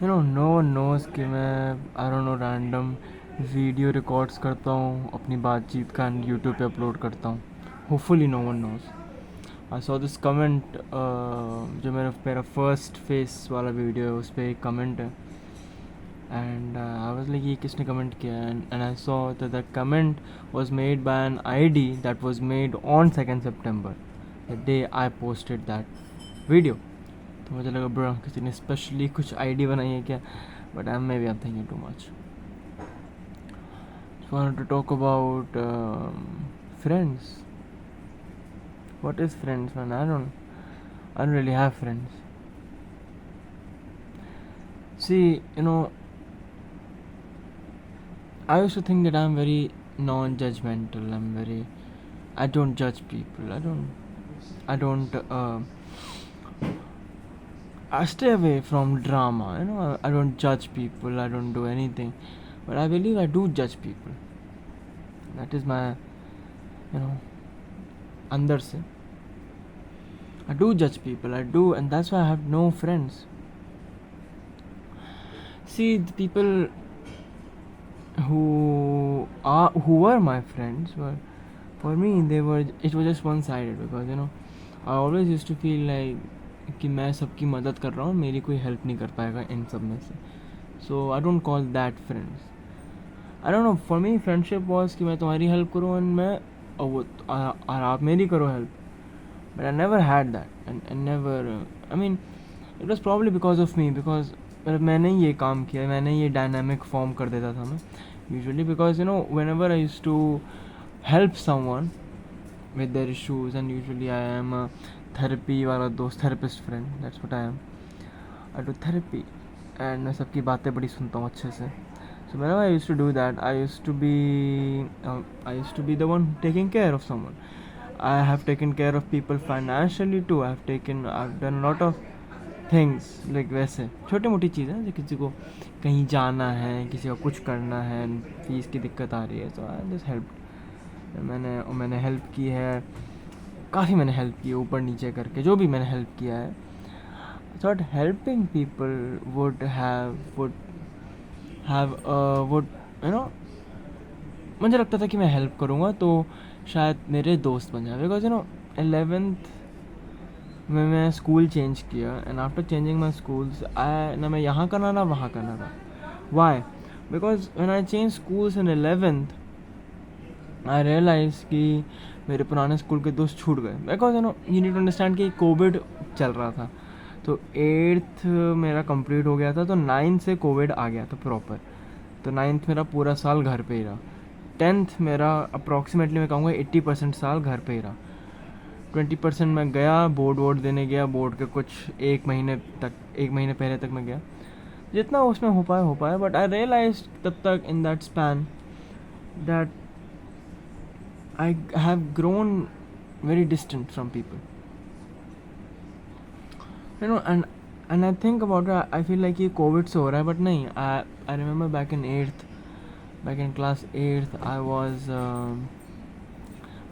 No one nose कि मैं आई don't no random video records करता हूँ अपनी बातचीत का एंड यूट्यूब पे अपलोड करता हूँ. Hopefully no one knows. I saw this comment, जो मेरा मेरा फर्स्ट फेस वाला वीडियो है उस पर एक कमेंट है. एंड आई वाज लाइक ये किसने कमेंट किया है, and I saw that the comment was made by an ID that was made on 2nd September, the day I posted that video. तो मुझे लगा ब्रो किसी ने स्पेशली कुछ आईडी बनाई है क्या, but I may be I am thinking too much. So I wanted to talk about friends. What is friends, man? I don't really have friends. See, I used to think that I'm very non-judgmental. I don't judge people. I stay away from drama. I don't judge people. I don't do anything. But I believe I do judge people. That is my, अंदर से. I do judge people. I do, and that's why I have no friends. See, the people who were my friends were, for me, it was just one sided, because I always used to feel like कि मैं सबकी मदद कर रहा हूँ, मेरी कोई help नहीं कर पाएगा इन सब में से. So I don't call that friends. I don't know, for me friendship was कि मैं तुम्हारी हेल्प करूँ और आप मेरी करो help. But I never had that, and never, I mean it was probably because of me, because मैंने ये काम किया, मैंने ये डायनामिक फॉर्म कर देता था मैं usually, because whenever I use to help someone with their issues, and usually I am a therapy वाला दोस्त, therapist friend, that's what I am. I do therapy and मैं सबकी बातें बड़ी सुनता हूँ अच्छे से. So whenever I used to do that, I used to be the one taking care of someone. I have taken care of people financially too. I've done a lot of things like वैसे छोटी मोटी चीज़ें, जो किसी को कहीं जाना है, किसी को कुछ करना है, फीस की दिक्कत आ रही है, so I just helped. मैंने हेल्प की है, काफ़ी मैंने हेल्प की है, ऊपर नीचे करके जो भी मैंने हेल्प किया है. थॉट हेल्पिंग पीपल वुड मुझे लगता था कि मैं हेल्प करूँगा तो शायद मेरे दोस्त बन जाए, बिकॉज 11th में मैं स्कूल चेंज किया, and after changing my schools ना मैं यहाँ करना ना वहाँ करना था. Why? Because when I change schools in 11th I realise कि मेरे पुराने स्कूल के दोस्त छूट गए, because you need to understand कि कोविड चल रहा था. तो 8th मेरा कंप्लीट हो गया था, तो 9th से कोविड आ गया था प्रॉपर. तो 9th मेरा पूरा साल घर पे ही रहा. 10th मेरा अप्रॉक्सीमेटली मैं कहूँगा 80% साल घर पे ही रहा. 20% मैं गया, बोर्ड देने गया. बोर्ड के कुछ एक महीने पहले तक मैं गया, जितना उसमें हो पाया. बट आई रियलाइज तब तक in that span that I have grown very distant from people. And I think about it, I feel like ये कोविड से हो रहा है, but नहीं. I remember back in class 8th, I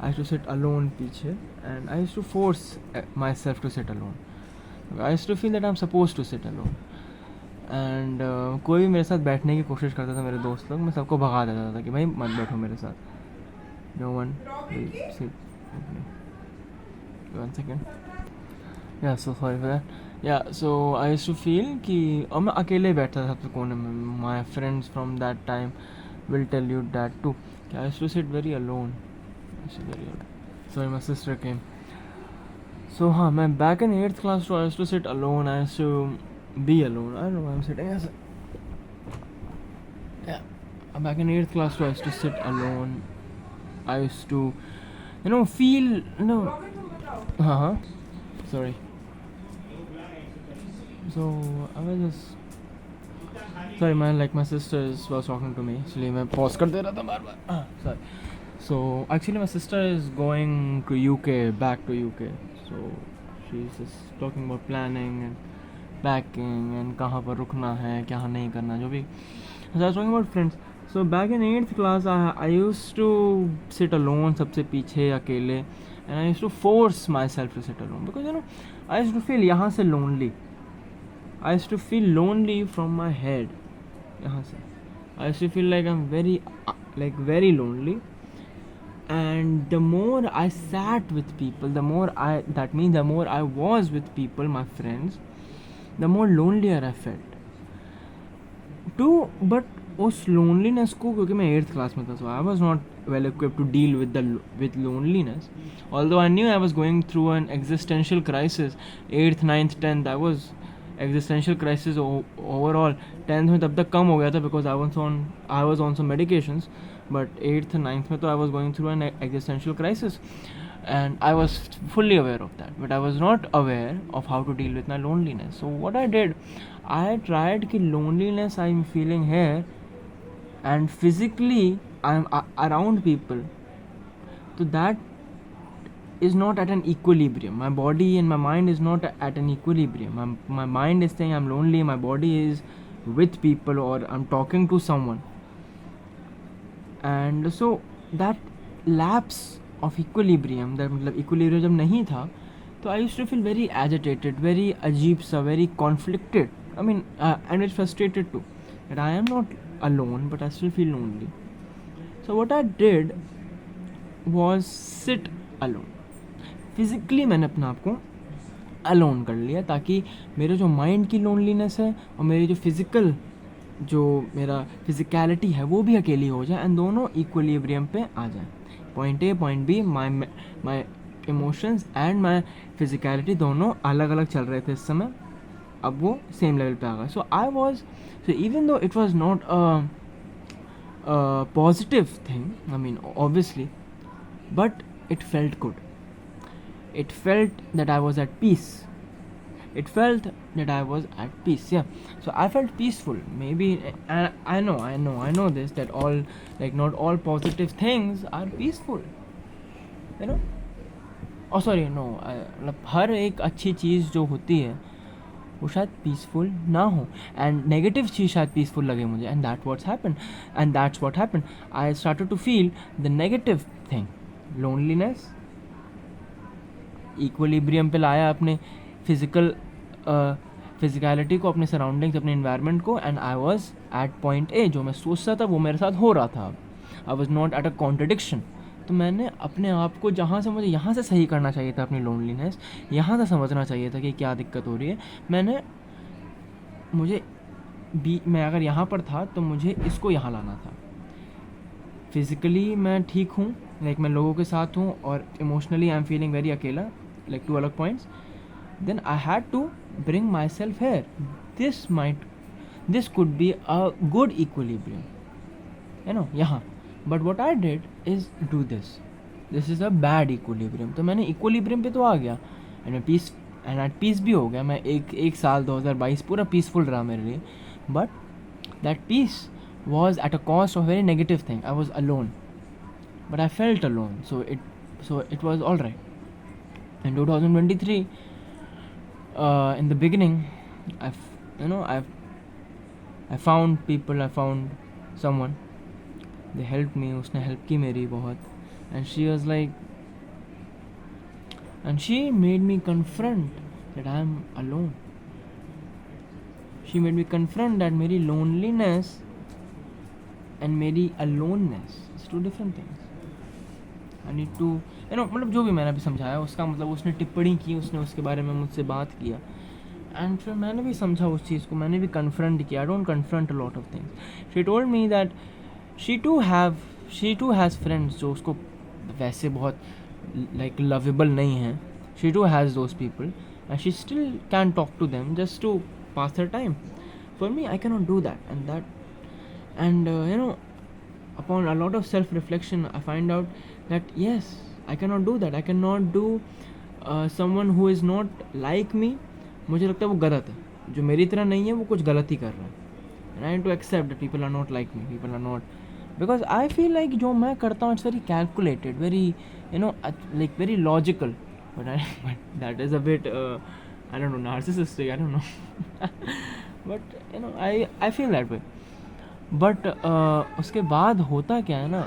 used to sit alone पीछे, and I used to force myself to sit alone. I used to feel that I'm supposed to sit alone. And कोई भी मेरे साथ बैठने की कोशिश करता था, मेरे दोस्त लोग, मैं सबको भगा देता था कि भाई मत बैठो मेरे साथ. No one will sit with me. 1 second. Yeah, so sorry for that. Yeah, so I used to feel कि और मैं अकेले बैठता था सबसे कोने में. My friends from that time will tell you that too. I used to sit very alone. Sorry, my sister came. So हाँ, मैं back in 8th class too, I used to sit alone. I used to be alone. I don't know why I'm sitting as. Yeah, back in 8th class too, I used to sit alone. I used to, feel, sorry. So I was just, sorry man, like my sister was talking to me, इसलिए मैं pause कर दे रहा था बार-बार. Sorry. So actually my sister is going to UK, back to UK. So she's just talking about planning and packing and कहाँ पर रुकना है, क्या नहीं करना, जो भी. So I was talking about friends. So back in 8th class, I used to sit alone, सबसे पीछे अकेले, and I used to force myself to sit alone, because I used to feel यहाँ से lonely. I used to feel lonely from my head. यहाँ से I used to feel like I'm very lonely. And the more I sat with people, the more I was with people, my friends, the more lonelier I felt. But उस loneliness को, क्योंकि मैं 8th class में था, so I was not well equipped to deal with loneliness. Although I knew I was going through an existential crisis, 8th, 9th, 10th, I was existential crisis overall. 10th में तब तक कम हो गया था because I was on some medications, but 8th and 9th में तो I was going through an existential crisis, and I was fully aware of that, but I was not aware of how to deal with my loneliness. So what I did, I tried कि loneliness I'm feeling here, and physically I'm around people, so that is not at an equilibrium. My body and my mind is not at an equilibrium. My mind is saying I'm lonely, my body is with people, or I'm talking to someone. And so that lapse of equilibrium, that मतलब equilibrium जब नहीं था, तो I used to feel very agitated, very अजीब सा, very conflicted. I mean, and it's frustrated too, that I am not alone, but I still feel lonely. So what I did was sit alone. Physically मैंने अपने आप को alone कर लिया, ताकि मेरे जो माइंड की लोनलीनेस है और मेरी जो फिज़िकल, जो मेरा फिज़िकलिटी है, वो भी अकेली हो जाए, एंड दोनों इक्विलिब्रियम पे आ जाए. Point A, point B, my emotions and my physicality दोनों अलग अलग चल रहे थे इस समय, अब वो सेम लेवल पे आ गए. So even though it was not a positive thing, I mean obviously, but it felt good. It felt that I was at peace. Yeah. So I felt peaceful. Maybe I know this, that all, like, not all positive things are peaceful. You know? Oh sorry, no. मतलब हर एक अच्छी चीज़ जो होती है वो शायद peaceful ना हो, एंड नेगेटिव चीज़ शायद पीसफुल लगे मुझे, and that's what happened. I started to feel the negative thing, loneliness. Equilibrium पे लाया अपने फिजिकलिटी को, अपने सराउंडिंग्स, अपने इन्वायरमेंट को, and I was at point A. जो मैं सोचता था वो मेरे साथ हो रहा था. I was not at a contradiction. तो मैंने अपने आप को, जहाँ से मुझे यहाँ से सही करना चाहिए था अपनी लोनलीनेस, यहाँ से समझना चाहिए था कि क्या दिक्कत हो रही है, मैं अगर यहाँ पर था तो मुझे इसको यहाँ लाना था. फिज़िकली मैं ठीक हूँ, लाइक मैं लोगों के साथ हूँ, और emotionally I am feeling very अकेला, लाइक टू अलग points. Then I had to bring myself here. This could be a good equilibrium, you know, यहाँ. But what I did is do this is a bad equilibrium. तो मैंने equilibrium पे तो आ गया, and eight piece भी हो गया. मैं एक साल 2022 पूरा पीसफुल रहा मेरे लिए, but that peace was at a cost of very negative thing. I was alone, but I felt alone, so it was all right. In 2023, in the beginning, I found people, I found someone. They helped me. उसने help की मेरी बहुत, and she was like, and she made me confront that I am alone. She made me confront that मेरी loneliness and मेरी aloneness is two different things. I need to, मतलब जो भी मैंने अभी समझाया उसका मतलब, उसने टिप्पणी की, उसने उसके बारे में मुझसे बात किया, एंड फिर मैंने भी समझा उस चीज़ को, मैंने भी कन्फ्रंट किया. I don't confront a lot of things. She told me that she too has friends जो उसको वैसे बहुत लाइक लवेबल नहीं हैं. She too has those people, and she still can talk to them just to pass the time. For me I can not do that, and upon a lot of self-reflection I find out that yes, I cannot do that. I cannot do someone who is not like me. मुझे लगता है वो गलत है, जो मेरी तरह नहीं है वो कुछ गलत ही कर रहा है. and I need to accept that people are not like me, people are not, because I feel like जो मैं करता हूँ it's very calculated, very like very logical, but that is a bit I don't know, narcissistic, I don't know. but I feel that way. But उसके बाद होता क्या है ना,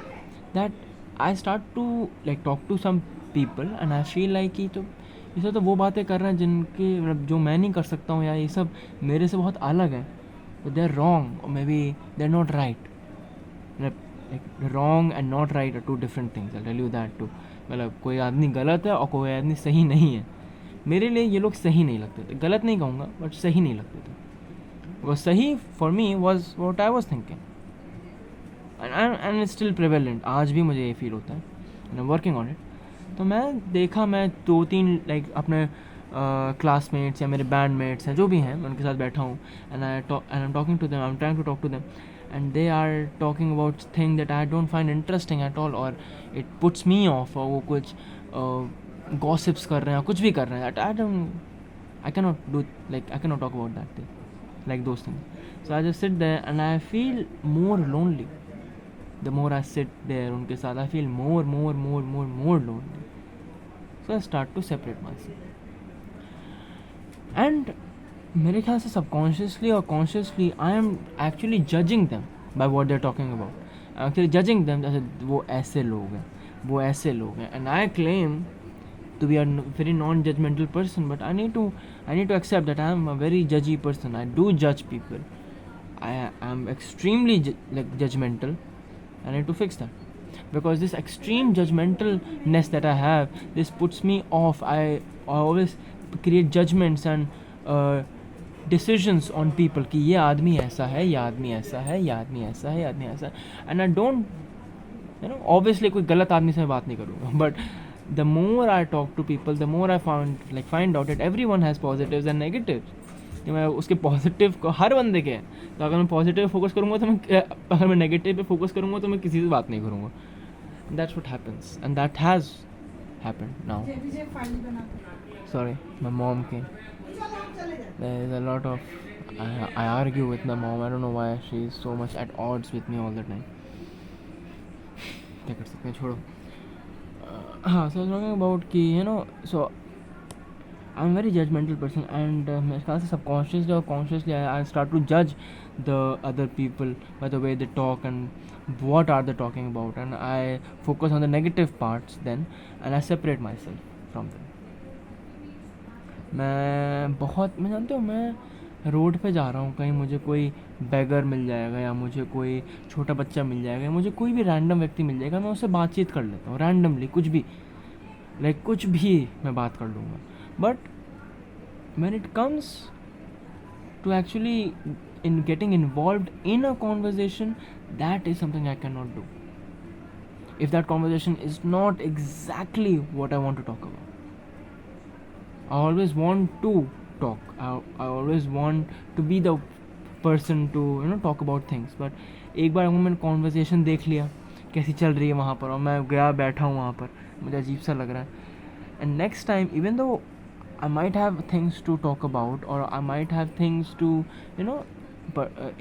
that I start to like talk to some people, and I feel like कि तो ये सब तो वो बातें कर रहे हैं जिनके मतलब जो मैं नहीं कर सकता हूँ, या ये सब मेरे से बहुत अलग है, तो दे आर रॉन्ग और maybe they are not right. मतलब wrong and not right are two different things, I tell you that too. मतलब कोई आदमी गलत है और कोई आदमी सही नहीं है। मेरे लिए ये लोग सही नहीं लगते थे, गलत नहीं कहूँगा बट सही नहीं लगते थे। वो सही for me was what I was thinking, and it's still prevalent, आज भी मुझे ये फील होता है, and I am working on it. तो मैं 2-3 लाइक अपने क्लासमेट्स या मेरे बैंडमेट्स हैं जो भी हैं, मैं उनके साथ बैठा हूँ, and I am talking to them, I am trying to talk to them, and they are talking about thing that I don't find interesting at all, और इट पुट्स मी ऑफ, और वो कुछ गॉसिप्स कर रहे हैं, कुछ भी कर रहे हैं, I cannot do, like I cannot talk about that thing, like those things. So I just sit there and I feel more lonely. The more I sit there उनके साथ, I feel more lonely. So I start to separate myself. And मेरे ख्याल से subconsciously or consciously I am actually judging them by what they're talking about. I'm actually judging them, जैसे वो ऐसे लोग हैं, वो ऐसे लोग हैं, and I claim to be a very non-judgmental person, but I need to accept that I am a very judgy person. I do judge people. I am extremely judgmental. I need to fix that, because this extreme judgmentalness that I have, this puts me off. I always create judgments and decisions on people कि ये आदमी ऐसा है, ये आदमी ऐसा है, ये आदमी ऐसा है, ये आदमी ऐसा है, and I don't, obviously कोई गलत आदमी से मैं बात नहीं करूँगा, but the more I talk to people, the more I find out that everyone has positives and negatives. कि मैं उसके पॉजिटिव को, हर बंदे के हैं, तो अगर मैं पॉजिटिव पे फोकस करूँगा तो अगर मैं नेगेटिव पे फोकस करूँगा तो मैं किसी से बात नहीं करूँगा. That's what happens, and that has happened now. Sorry, my mom came. There is a lot of I argue with my mom. I don't know why she is so much at odds with me all the time. क्या कर सकते हैं, छोड़ो. हाँ, so I was talking about कि so I'm a very judgmental person, and मेरे ख्याल से subconsciously or consciously I start to judge the other people by the way they talk and what are they talking about, and I focus on the negative parts then, and I separate myself from them. मैं जानते हो, मैं road पे जा रहा हूँ कहीं, मुझे कोई बेगर मिल जाएगा, या मुझे कोई छोटा बच्चा मिल जाएगा, या मुझे कोई भी रैंडम व्यक्ति मिल जाएगा, मैं उससे बातचीत कर लेता हूँ रैंडमली, कुछ भी कुछ भी मैं बात कर लूँगा. But when it comes to actually in getting involved in a conversation, that is something I cannot do if that conversation is not exactly what I want to talk about. I always want to talk. I always want to be the person to talk about things. But एक बार मैंने conversation देख लिया कैसी चल रही है वहाँ पर, और मैं गया बैठा हूँ वहाँ पर, मुझे अजीब सा लग रहा है. And next time, even though I might have things to talk about, or I might have things to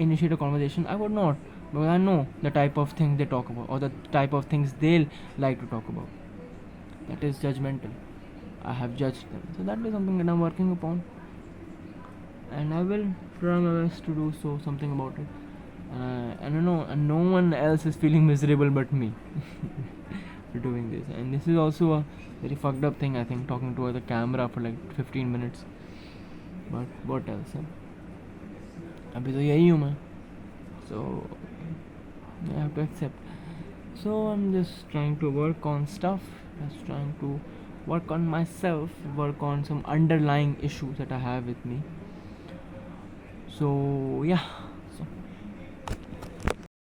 initiate a conversation, I would not, because I know the type of things they talk about, or the type of things they'll like to talk about. That is judgmental. I have judged them, so that is something that I'm working upon, and I will try my best to do something about it. And no one else is feeling miserable but me for doing this. And this is also a very fucked up thing, I think, talking to the camera for like 15 minutes. But what else? अभी तो यही हूँ मैं, so I have to accept. So I'm just trying to work on stuff, just trying to work on myself, work on some underlying issues that I have with me. So yeah.